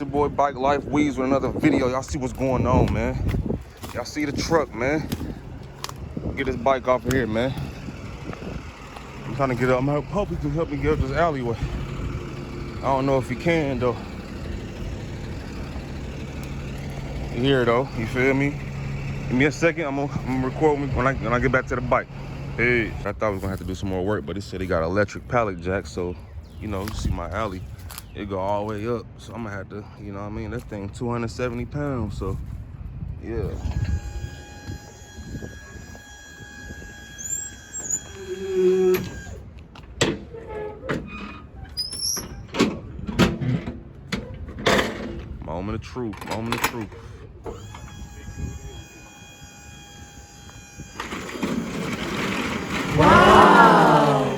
your boy Bike Life Weaves with another video. Y'all see what's going on, man. Y'all see the truck, man. Get this bike off of here, man. I'm trying to get up. I hope he can help me get up this alleyway. I don't know if he can, though. You hear, though. You feel me? Give me a second. I'm gonna record me when I get back to the bike. Hey. I thought we was gonna have to do some more work, but he said he got electric pallet jack, so, you know, you see my alley. It go all the way up, so I'm gonna have to, you know what I mean? That thing 270 pounds, so yeah. Moment of truth, moment of truth. Wow!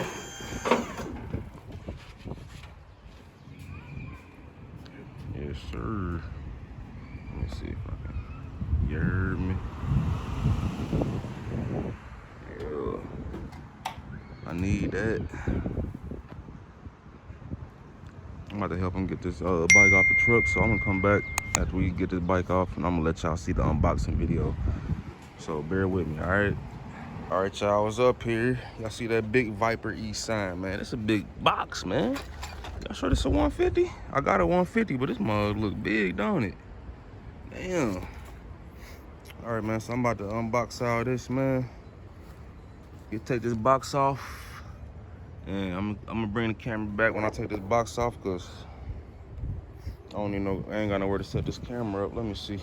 Yes, sir. Let me see if I can. You heard me? Yeah. I need that. I'm about to help him get this bike off the truck, so I'm gonna come back after we get this bike off, and I'm gonna let y'all see the unboxing video. So bear with me, all right? All right, y'all, I was up here. Y'all see that big Viper E sign, man? It's a big box, man. Y'all sure this a 150? I got a 150, but this mug look big, don't it? Damn. All right, man, so I'm about to unbox all this, man. You take this box off, and I'm gonna bring the camera back when I take this box off, cause I don't even know, I ain't got nowhere to set this camera up. Let me see.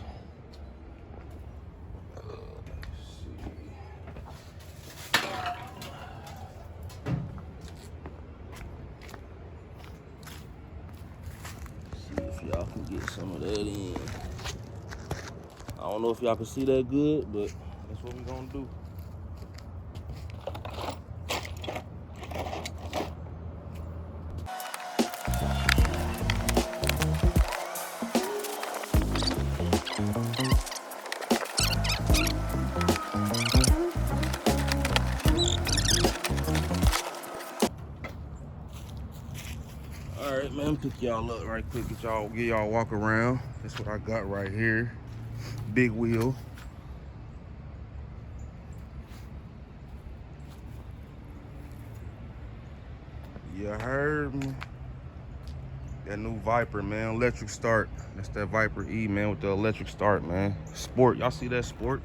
Y'all can get some of that in. I don't know if y'all can see that good, but that's what we gonna do. All right, man, pick y'all up right quick, get y'all walk around. That's what I got right here. Big wheel. You heard me? That new Viper, man, electric start. That's that Viper E, man, with the electric start, man. Sport, y'all see that sport?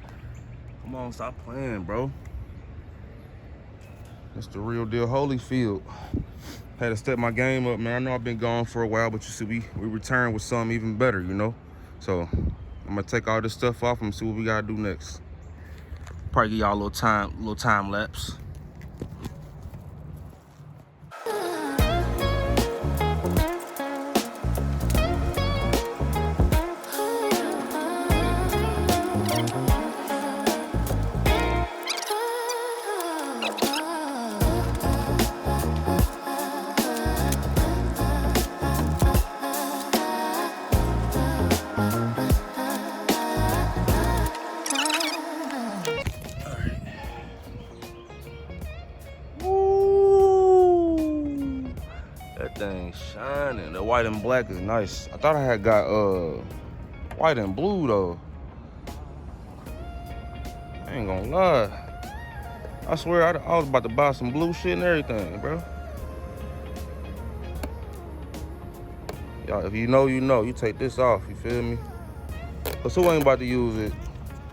Come on, stop playing, bro. That's the real deal, Holyfield. Had to step my game up, man. I know I've been gone for a while, but you see, we returned with something even better, you know? So I'm gonna take all this stuff off and see what we gotta do next. Probably give y'all a little time lapse. That thing shining. The white and black is nice. I thought I had got white and blue though. I ain't gonna lie. I swear I was about to buy some blue shit and everything, bro. Y'all, if you know, you know. You take this off, you feel me? Cause who ain't about to use it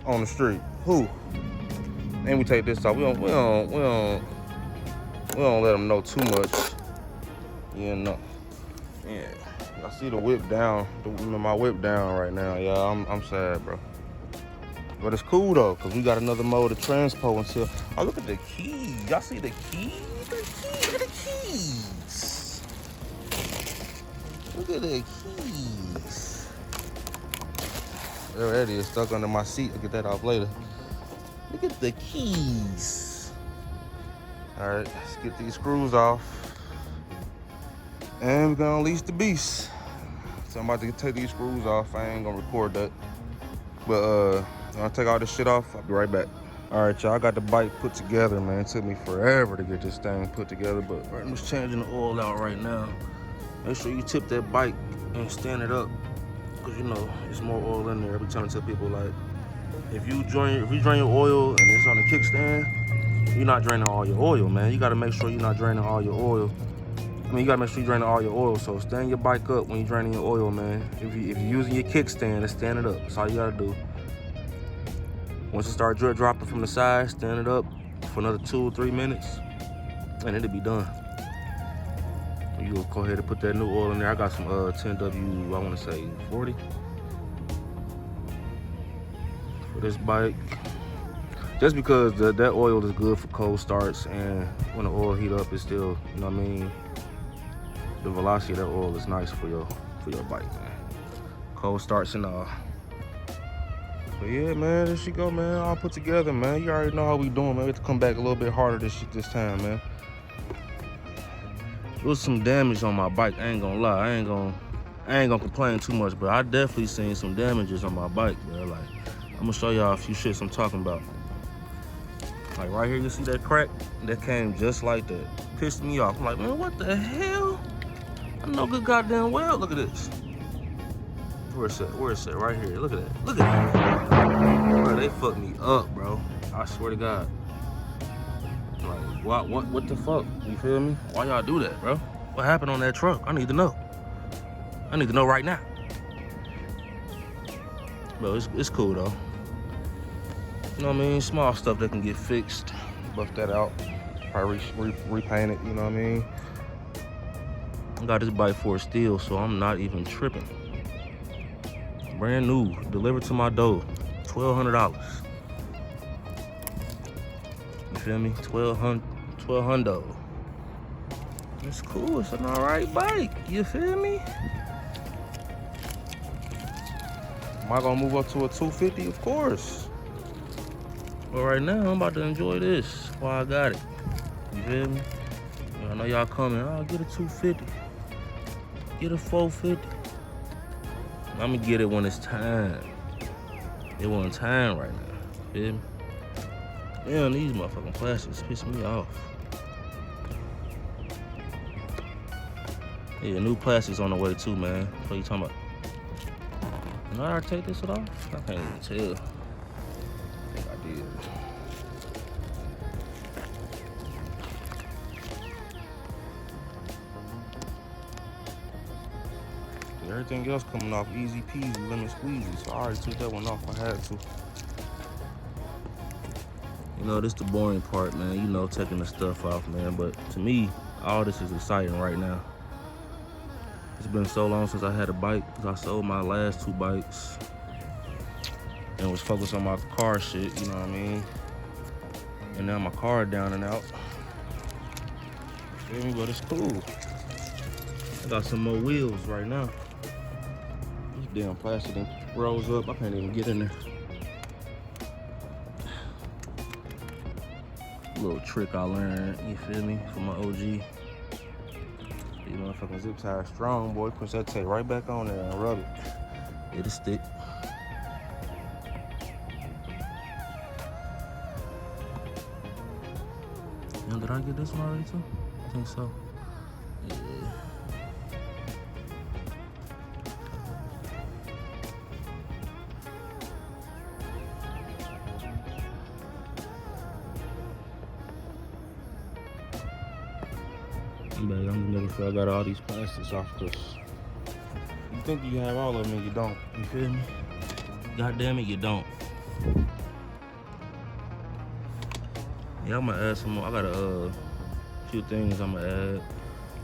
on the street? Who? Then we take this off. We don't let them know too much. Yeah, no. Yeah. I see the whip down. My whip down right now. Yeah, I'm sad, bro. But it's cool though, cause we got another mode of transpo until. Oh, look at the keys. Y'all see the keys? Look at the keys. Look at the keys. There it is, stuck under my seat. I'll get that off later. Look at the keys. All right, let's get these screws off. And we're gonna unleash the beast. So I'm about to take these screws off. I ain't gonna record that. But I'm gonna take all this shit off. I'll be right back. All right, y'all, I got the bike put together, man. It took me forever to get this thing put together, but I'm just changing the oil out right now. Make sure you tip that bike and stand it up Cause you know, it's more oil in there. I be trying to tell people like, if you drain your oil and it's on a kickstand, you're not draining all your oil, man. You gotta make sure you're not draining all your oil. I mean, you gotta make sure you're draining all your oil. So stand your bike up when you're draining your oil, man. If you're using your kickstand, just stand it up. That's all you gotta do. Once it start drip dropping from the side, stand it up for another 2 or 3 minutes, and it'll be done. You'll go ahead and put that new oil in there. I got some 10W, I wanna say 40 for this bike. Just because that oil is good for cold starts, and when the oil heat up, it's still, you know what I mean? The velocity of that oil is nice for your bike, man. Cold starts and all. But yeah, man, there she go, man. All put together, man. You already know how we doing, man. We have to come back a little bit harder this time, man. There was some damage on my bike, I ain't gonna lie. I ain't gonna complain too much, but I definitely seen some damages on my bike, bro. Like, I'm gonna show y'all a few shits I'm talking about. Like right here, you see that crack? That came just like that. Pissed me off. I'm like, man, what the hell? I know good goddamn well. Look at this. Where's it? Where's it? Right here. Look at that. Look at that. Bro, they fucked me up, bro. I swear to God. Like, what the fuck? You feel me? Why y'all do that, bro? What happened on that truck? I need to know. I need to know right now. Bro, it's cool though. You know what I mean? Small stuff that can get fixed. Buff that out. Probably repaint it, you know what I mean? I got this bike for a steal, so I'm not even tripping. Brand new, delivered to my door, $1,200. You feel me? 1,200. It's cool, it's an alright bike, you feel me? Am I gonna move up to a 250? Of course. But right now, I'm about to enjoy this while I got it. You feel me? I know y'all coming, oh, get a 250. Get a 450. I'm gonna get it when it's time. It wasn't time right now. Feel me? Damn, these motherfucking plastics piss me off. Yeah, new plastics on the way too, man. What you talking about? Did I already take this off? I can't even tell. I think I did. Everything else coming off easy peasy, lemon squeezy. So I already took that one off. I had to. You know, this the boring part, man. You know, taking the stuff off, man. But to me, all this is exciting right now. It's been so long since I had a bike, because I sold my last 2 bikes and was focused on my car shit, you know what I mean? And now my car down and out. Feel me? But it's cool. I got some more wheels right now. This damn plastic rolls up. I can't even get in there. Little trick I learned, you feel me, from my OG. These motherfucking zip ties strong, boy. Push that tape right back on there and rub it. It'll stick. Now, did I get this one already too? I think so. Yeah. I'm just making sure I got all these plastics off, because you think you have all of them and you don't. You feel me? God damn it, you don't. Yeah, I'm gonna add some more. I got a few things I'm gonna add.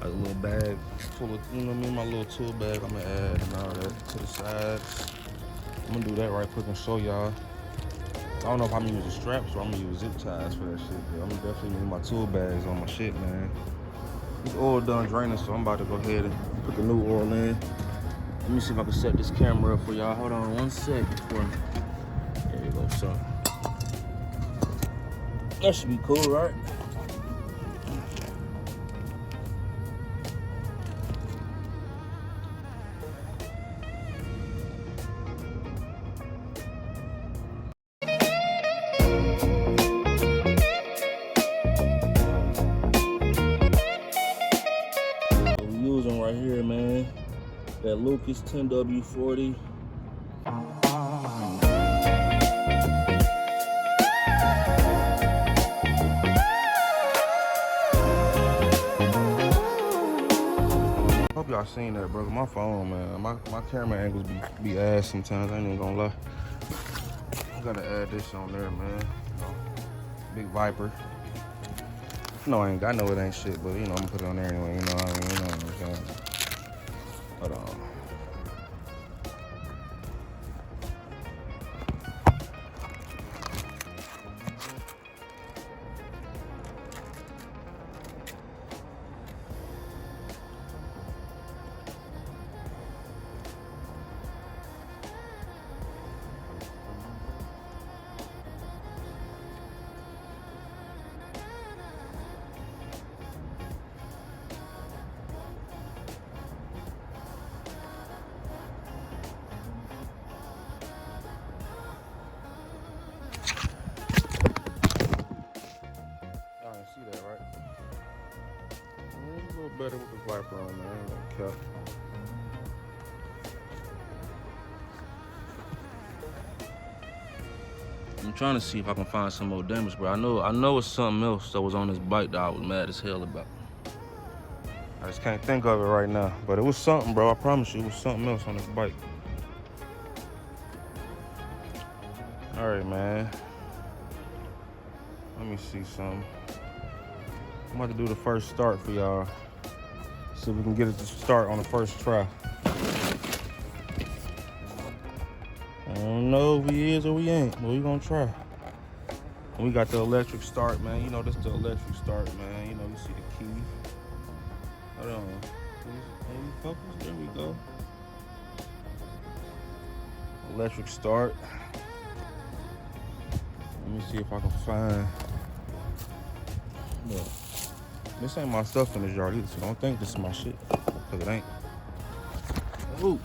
Like a little bag full of, you know what I mean? My little tool bag I'm gonna add and all that to the sides. I'm gonna do that right quick and show y'all. I don't know if I'm gonna use the straps or I'm gonna use zip ties for that shit, but I'm gonna definitely use my tool bags on my shit, man. This oil done draining, so I'm about to go ahead and put the new oil in. Let me see if I can set this camera up for y'all. Hold on 1 second for me. There you go, son. That should be cool, right? at Lucas 10W40. Hope y'all seen that, bro. My phone, man. My camera angles be ass sometimes. I ain't even gonna lie. I gotta add this on there, man. You know, big Viper. No, I know it ain't shit, but you know, I'm gonna put it on there anyway. You know what I mean? You know what I'm saying? Hold on. Y'all didn't see that, right? A little better with the Viper on there. I ain't gonna cap. I'm trying to see if I can find some more damage, bro. I know it's something else that was on this bike that I was mad as hell about. I just can't think of it right now, but it was something, bro. I promise you, it was something else on this bike. All right, man. Let me see something. I'm about to do the first start for y'all. See if we can get it to start on the first try. I don't know if we is or we ain't, but we gonna try. And we got the electric start, man. You know, this the electric start, man. You know, you see the key. Hold on. Can we focus? There we go. Electric start. Let me see if I can find. Look, this ain't my stuff in this yard either, so don't think this is my shit, because it ain't. Ooh.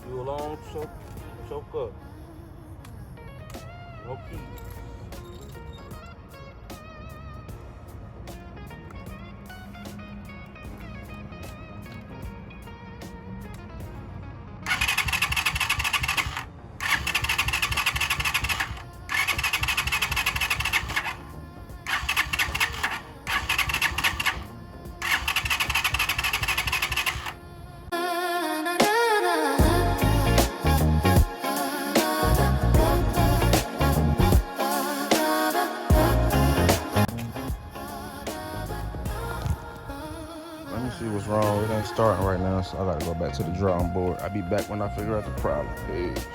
You alone, choke up. No keys. Let me see what's wrong. It ain't starting right now, so I gotta go back to the drawing board. I'll be back when I figure out the problem. Peace.